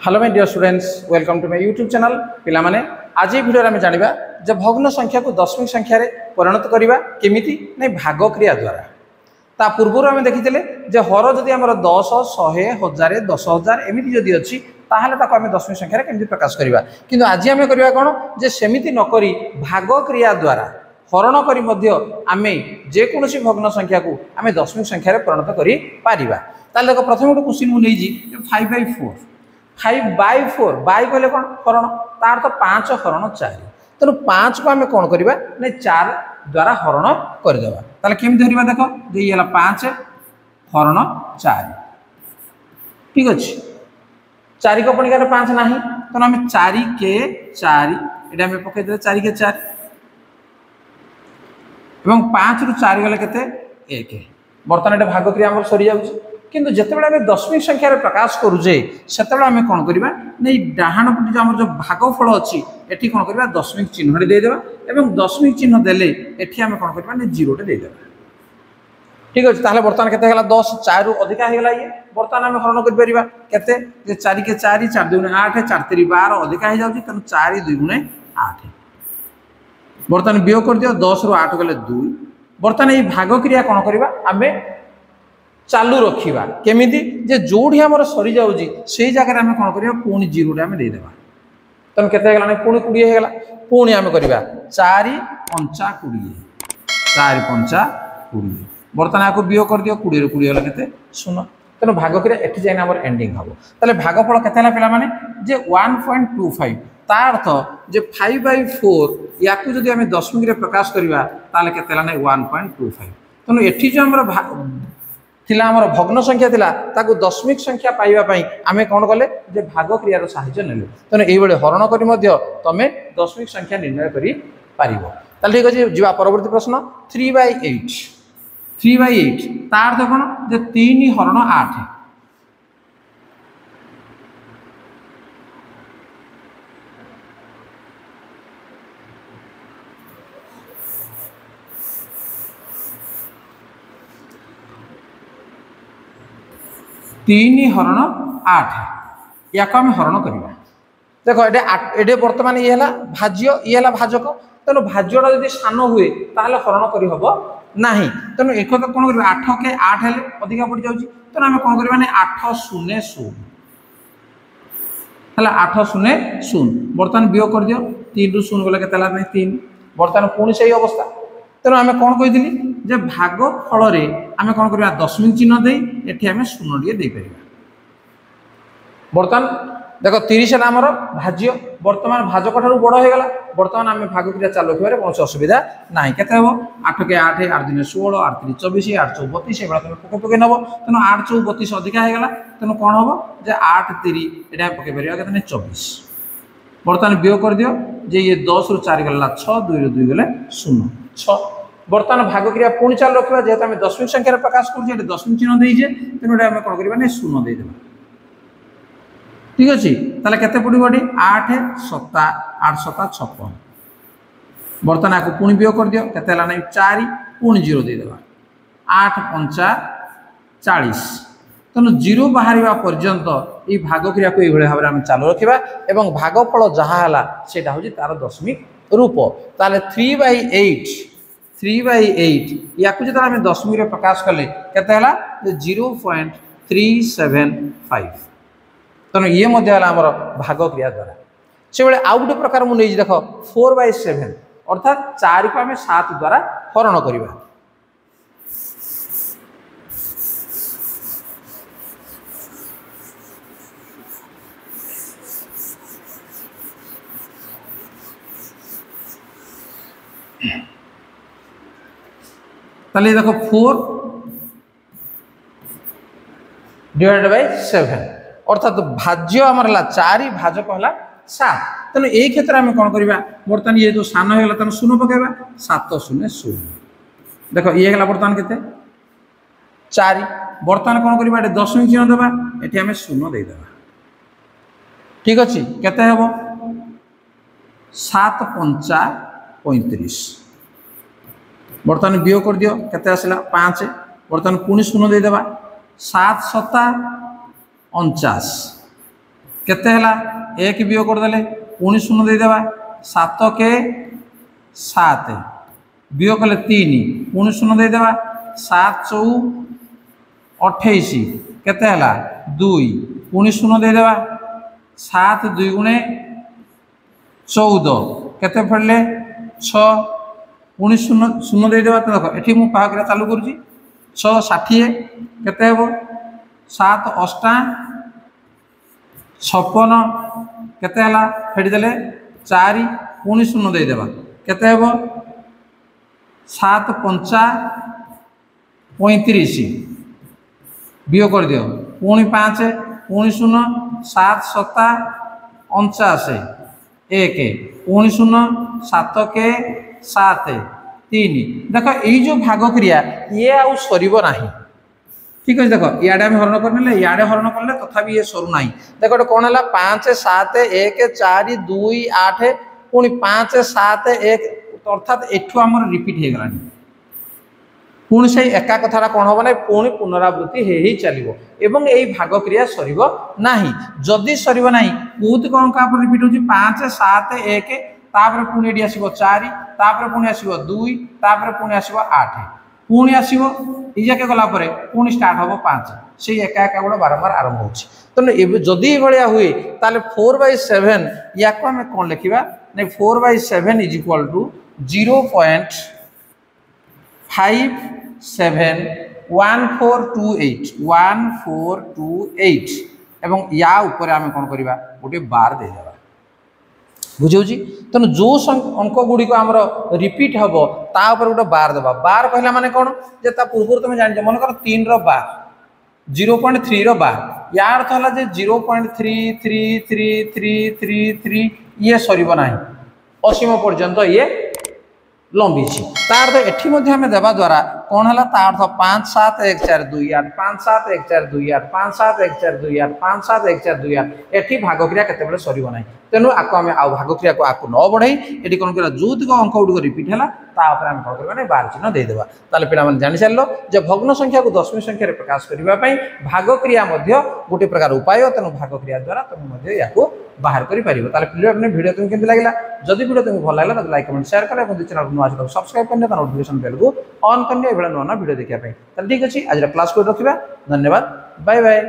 Hello my dear students, welcome to my YouTube channel. पिला माने आज ये वीडियो आम जानिबा जे भग्न संख्या को दशमिक संख्या रे परिणत करिबा केमिति नै भाग क्रिया द्वारा। ता पूर्व आम देखिले जे हर जदि हमर 10 100 1000 10000 एमिति जदि अछि ताहले ताको आम दशमिक संख्या रे केमिति प्रकाश करिबा। किंतु आज आम करिबा कोन जे सेमिति न करी भाग क्रिया द्वारा हरण करी मध्य आमे जे कोनोसी भग्न संख्या को आमे दशमिक संख्या रे परिणत करि पारिबा। ताले देखो प्रथम गोटे क्वेश्चन मु नै जी 5/4 5/4 बाय कहले कौन हरण तार तो 5 हरण 4 तेणु 5 को आम कौन करवा ना 4 द्वारा हरण करदेवा। ताले केम धरिबा देखो जे ये 5 हरण 4 ठीक अच्छे 4 को पणिकार 5 नाही तेणु आम 4 के 4 एटा आम पकई दे 4 के 4 एवं 5 रु 4 गले केते 1 बर्तमान एटा भाग क्रिया हमर सरी जाउची। किंतु जितेबाला आम दशमिक संख्यार प्रकाश करुचे से आम कौन करवा नहीं डाहाण पटे जो आम जो भागफल अच्छी एटी कौन करवा दशमिक चिन्ह देदेबा एवं दशमिक चिन्ह देले एटी आम कौन करवा नहीं 0 देदेबा। ठीक अच्छे ताहले बर्तमान केते हला 10 4 रु अधिक हेला ये बर्तमान आम हरण कर परिबा केते जे 4 के 4 4 2 8 4 3 12 अधिक हे जाउची तेनु 4 2 गुणे 8 बर्तमान वियोग कर दियो 10 रु 8 गले 2 बर्तमान ये भाग क्रिया कौन करवा आमे चालू रखा केमिति जे जोड़ी आमर सरी जाऊँगी से जगह आम कौन करवा पुणी 0 टे आम देदेबा। तेणु केते हेगला पुणी 20 हेगला पुणी आम करवा 4 5 20 4 5 20 बर्तमान आपको वियोग कर दियो 20 रु 20 गला केते 0 तेणु भाग क्रिया एठी जाइन आमर एंडिंग हम ताले भागफल केते हला पिला माने जे 1.25 तार अर्थ जे 5/4 याकू जदि आम दशमिक रे प्रकाश करवा ताले केते हला नै 1.25 तेणु एठी जो आमर थिला हमर भग्न संख्या थिला ताकू दशमिक संख्या पाइबा पई आमे कोन कले जे भाग क्रिया रो सहायता नेलु तने एई बळे हरण करी मध्य तमे दशमिक संख्या निर्णय करी पारिबो। ताल ठीक अछि जिबा परवर्ती प्रश्न 3/8 3/8 तार अर्थ कोन जे 3 हरण 8 3 हरण 8 या आम हरण करवा। देखो ये बर्तमान ये भाज्य ये भाजक तेणु भाज्यटा जब सान हुए ताहले हरण करी हबो नाही तेणु एक कौन कर 8 के 8 हेले अधिक पड़ जाउची तेणु आम कौन करवा 8 0 0 है 8 0 0 बर्तमान वियोग कर दियो 3 रु 0 गला केते 3 बर्तमान पुणी से अवस्था तेणु आम कौन कही जे भाग फल आम कौन करवा दशमिक चिन्ह दे एठी आम 0 टे दे परिबा। बर्तमान देखो 30 है आमर भाज्य बर्तमान भाजक ठारू बड़ हो गला बर्तमान आम भाग क्रिया चालू रखा कौन असुविधा ना केते हम 8 के 8 8 2 16 8 3 24 8 4 32 ये तुम पके पके नब तेणु 8 4 32 अधिका होगा तेणु कौन हम जे 8 3 ये पके पार के 24 बर्तमान वियोग कर दियो जे ये 10 रु 4 गला 6 2 रु 2 गले 0 6 बर्तमान भाग क्रिया पुणी चालू रखा जेहेतु आम दशमिक संख्यार प्रकाश कर दशमिक चिन्ह देजे तेणु आम कौन करवा 0 देदेबा। ठीक अच्छे ताले केते पड़ो 8 7 8 7 56 बर्तमान आपको पुणी वियोग कर दियो केते हला नै 4 पुणी 0 देदेबा 8 5 40 तेणु 0 बाहर पर्यंत ये भाग क्रिया को ये भाव में चालू रखा एवं भागफल जहाँ है सेटा हूँ तार दशमिक रूप ताले 3/8 या जो आम दशमिक प्रकाश कले केते 0.375 तेणु ये आमर भाग क्रिया द्वारा से बेले आउ गोटे प्रकार मुझे देख 4/7 अर्थात 4 को आम 7 द्वारा हरण करवा। ताले देखो 4/7 अर्थात भाज्य आमर 4 भाजक है 7 तेणु यही क्षेत्र में कौन करवा बर्तमान ये जो सान होगा तेना 0 पकेबा 7 0 0 देख ये है बर्तमान के 4 बर्तमान कौन करवा दशमिक चिन्ह देवा ये आम 0 देदेबा। ठीक अच्छे केते हम 7 5 35 बर्तमान वियोग कर दियो केते आसला 5 बर्तमान पुणी 0 देदेबा 7 7 49 केते हला 1 वियोग करदेले पुणी 0 देदेबा 7 के 7 वियोग कले 3 पुणी 0 देदेबा 7 4 28 केते हला 2 पुणी 0 देदेबा 7 2 गुणे 14 केते पड़ले 6 पुणी 0 देदेबा तो देखो एठी मु भाग चालू करूची 6 60 केते हेबो 7 8 56 केते हला फेडी देले 4 पुणी 0 देदेबा केते हेबो 7 5 35 वियोग कर दियो पुणी 5 पुणी 0 7 7 49 1 पुणी 0 7 के 7 3 देख यही जो भाग क्रिया ये आउ सरीब नाही ठीक है। देख इे आम हरण करने इे हरण कले तथापि ये सरू ना देख गोटे कौन है 5 7 1 4 2 8 पुणी 5 7 1 अर्थात एठू आम रिपीट हो गलानी पुणी से एका कथा कौन हम ना पुणी पुनरावृत्ति ही चलो एवं यही भाग क्रिया सरीब ना जदि सरीब ना बहुत कौन क्या रिपीट हो 5 7 1 तापर पुणी ये आसो 4 तापर पुणी आसो 2 तापर पुणी आसो 8 पुणी आसो इजाके गलापर पुणी स्टार्ट हम 5 से एका एका गुड़ा बारंबार आरंभ हो तेणु जदि भाया हुए ताले 4/7 या आम कौन लिखा नहीं 4/7 इज इक्वाल टू 0.571428 एवं या ऊपर आम कौन करवा गोटे बार देदेबा बुझे तेणु जो अंक गुड़िक आमर रिपीट हम तापर गोटे बार देवा बार कहला माने कौन जे ता पूर्व तुम जान मन कर 3 बार 0.3 बार यार अर्थ है 0.3333333 ये सरीब ना असीम पर्यंत ये लंबी तार तो एठी मध्य हमें देवा द्वारा कौन है तार 5 7 1 4 2 8 5 7 1 4 2 8 5 7 1 4 2 8 5 7 1 4 2 8 एठी भाग क्रिया केते सरीब ना तेणु आपको आम आ भाग क्रिया को आपको न बढ़ई ये कौन कर जो अंक गुड़िक रिपीट है आम कौन करवा बार चिन्ह देदेबा ताले पिला माने जानि सारलो जे भग्न संख्या को दशमी संख्या प्रकाश करबा पई भाग क्रिया मध्य गोटे प्रकार उपाय तेणु भाग क्रिया द्वारा तुम मध्य याको बाहर करि परिबो ताले पिला अपने वीडियो तुम केमति लागला जदि वीडियो तुम भल लागला तो लाइक कमेंट शेयर कर और चैनल को नुआ चैनल सब्सक्राइब करने नोटिफिकेशन बेल को ऑन करने एबेला नुआ वीडियो देखिया पई ताले ठीक अछि आज क्लास को रखिबा धन्यवाद बाय बाय।